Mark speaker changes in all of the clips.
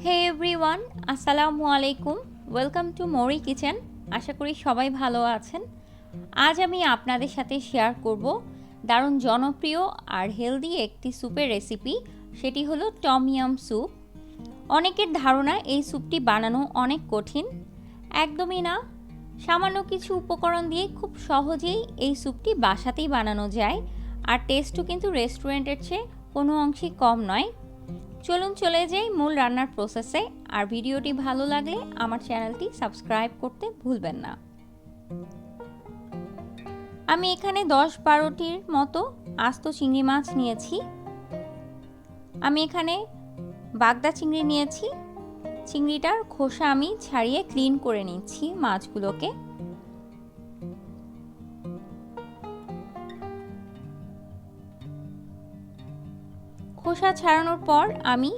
Speaker 1: হে everyone, আসসালামু আলাইকুম। Welcome to Mori kitchen. আশা করি সবাই ভালো আছেন। আজ আমি আপনাদের সাথে শেয়ার করব দারুণ জনপ্রিয় আর হেলদি একটি স্যুপের রেসিপি। সেটি হলো টম ইয়াম স্যুপ। অনেকের ধারণা এই স্যুপটি বানানো অনেক কঠিন। একদমই না। সামান্য কিছু উপকরণ দিয়ে খুব সহজেই এই স্যুপটি বাসাতেই বানানো যায়, আর টেস্টও কিন্তু রেস্টুরেন্টের চেয়ে কোনো অংশেই কম নয়। চলুন চলে যাই মূল রান্নার প্রসেসে। আর ভিডিওটি ভালো লাগলে আমার চ্যানেলটি সাবস্ক্রাইব করতে ভুলবেন না। আমি এখানে 10-12টির মতো আস্ত চিংড়ি মাছ নিয়েছি। আমি এখানে বাগদা চিংড়ি নিয়েছি। চিংড়িটার খোসা আমি ছাড়িয়ে ক্লিন করে নিচ্ছি মাছগুলোকে। খোসা ছাড়ানোর পর আমি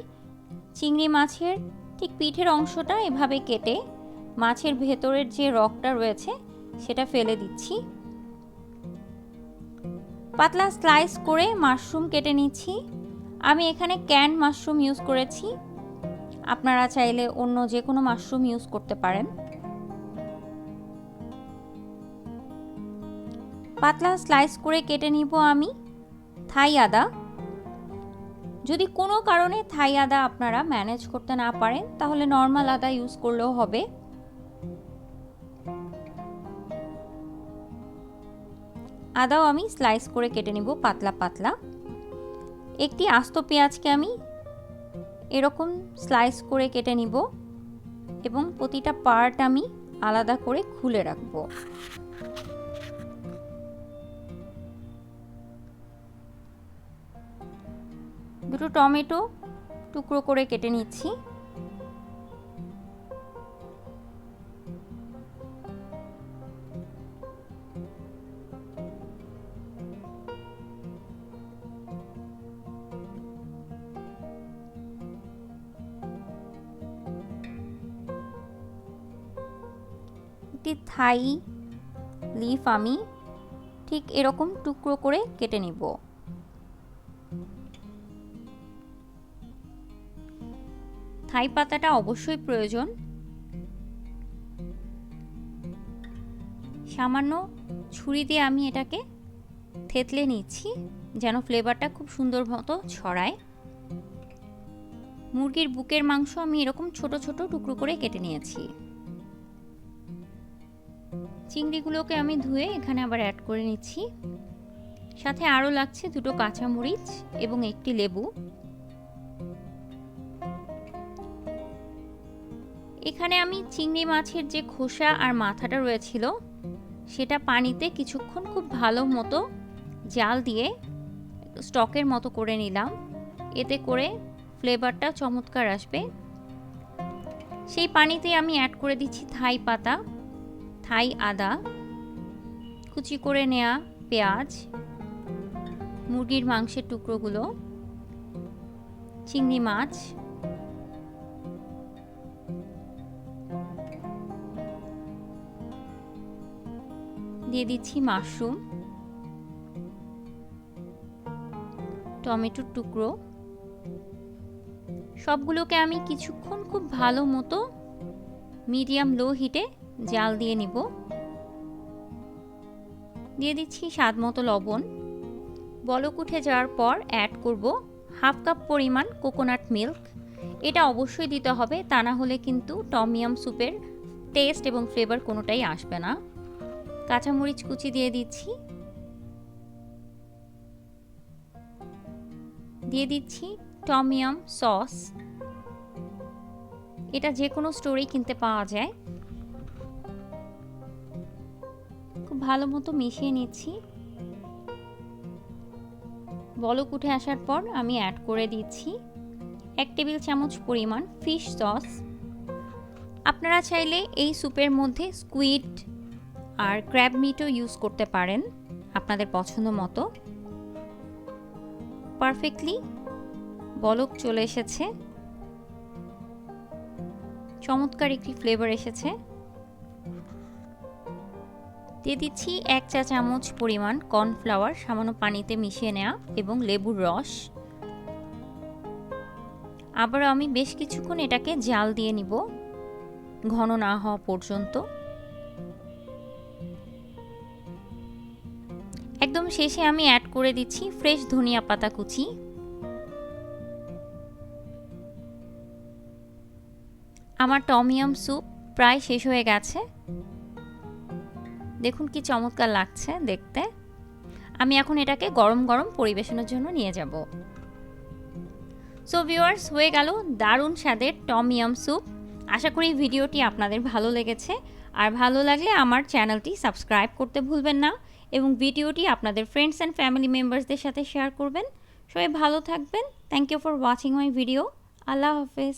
Speaker 1: চিংড়ি মাছের ঠিক পিঠের অংশটা এভাবে কেটে মাছের ভেতরের যে রগটা রয়েছে সেটা ফেলে দিচ্ছি। পাতলা স্লাইস করে মাশরুম কেটে নিচ্ছি। আমি এখানে ক্যান্ড মাশরুম ইউজ করেছি, আপনারা চাইলে অন্য যে কোনো মাশরুম ইউজ করতে পারেন। পাতলা স্লাইস করে কেটে নিব আমি থাই আদা। যদি কোনো কারণে থাই আদা আপনারা ম্যানেজ করতে না পারেন তাহলে নর্মাল আদা ইউজ করলেও হবে। আদাও আমি স্লাইস করে কেটে নিব পাতলা পাতলা। একটি আস্ত পেঁয়াজকে আমি এরকম স্লাইস করে কেটে নিব এবং প্রতিটা পার্ট আমি আলাদা করে খুলে রাখব। দুটো টমেটো টুকরো করে কেটে নিচ্ছি। একটি থাই লিফ আমি ঠিক এরকম টুকরো করে কেটে নিব। থাই পাতাটা অবশ্যই প্রয়োজন। সামান্য ছুরি দিয়ে আমি এটাকে থেতলে নিচ্ছি যেন ফ্লেভারটা খুব সুন্দর মতো ছড়ায়। মুরগির বুকের মাংস আমি এরকম ছোট ছোট টুকরো করে কেটে নিয়েছি। চিংড়িগুলোকে আমি ধুয়ে এখানে আবার অ্যাড করে নিচ্ছি। সাথে আরও লাগছে দুটো কাঁচামরিচ এবং একটি লেবু। এখানে আমি চিংড়ি মাছের যে খোসা আর মাথাটা রয়েছিল সেটা পানিতে কিছুক্ষণ খুব ভালো মতো জাল দিয়ে স্টকের মতো করে নিলাম। এতে করে ফ্লেভারটা চমৎকার আসবে। সেই পানিতে আমি অ্যাড করে দিচ্ছি থাই পাতা, থাই আদা, কুচি করে নেওয়া পেঁয়াজ, মুরগির মাংসের টুকরোগুলো, চিংড়ি মাছ, দিয়ে দিচ্ছি মাশরুম, টমেটোর টুকরো। সবগুলোকে আমি কিছুক্ষণ খুব ভালো মতো মিডিয়াম লো হিটে জাল দিয়ে নিব। দিয়ে দিচ্ছি স্বাদ মতো লবণ। বলক উঠে যাওয়ার পর অ্যাড করব 1/2 কাপ পরিমাণ কোকোনাট মিল্ক। এটা অবশ্যই দিতে হবে, তা না হলে কিন্তু টম ইয়াম স্যুপের টেস্ট এবং ফ্লেভার কোনোটাই আসবে না। কাঁচামরিচ কুচি দিয়ে দিচ্ছি। দিয়ে দিচ্ছি টম ইয়াম সস। এটা যে কোনো স্টোরেই কিনতে পাওয়া যায়। খুব ভালো মতো মিশিয়ে নিচ্ছি। বলক উঠে আসার পর আমি অ্যাড করে দিচ্ছি 1 টেবিল চামচ পরিমাণ ফিশ সস। আপনারা চাইলে এই স্যুপের মধ্যে স্কুইড আর ক্র্যাব মিটও ইউজ করতে পারেন আপনাদের পছন্দ মতো। পারফেক্টলি বলক চলে এসেছে, চমৎকার একটি ফ্লেভার এসেছে। দিয়ে দিচ্ছি 1 চা চামচ পরিমাণ কর্নফ্লাওয়ার সামান্য পানিতে মিশিয়ে নেওয়া এবং লেবুর রস। আবারও আমি বেশ কিছুক্ষণ এটাকে জাল দিয়ে নিব ঘন না হওয়া পর্যন্ত। একদম শেষে আমি অ্যাড করে দিচ্ছি ফ্রেশ ধনিয়া পাতা কুচি। আমার টমিয়াম স্যুপ প্রায় শেষ হয়ে গেছে, দেখুন কি চমৎকার লাগছে দেখতে। আমি এখন এটাকে গরম গরম পরিবেশনের জন্য নিয়ে যাব। সো ভিউয়ার্স, হয়ে গেল দারুণ স্বাদের টমিয়াম স্যুপ। আশা করি ভিডিওটি আপনাদের ভালো লেগেছে, আর ভালো লাগলে আমার চ্যানেলটি সাবস্ক্রাইব করতে ভুলবেন না এবং ভিডিওটি আপনাদের ফ্রেন্ডস অ্যান্ড ফ্যামিলি মেম্বার্সদের সাথে শেয়ার করবেন। সবাই ভালো থাকবেন। Thank you for watching my video. আল্লাহ হাফেজ।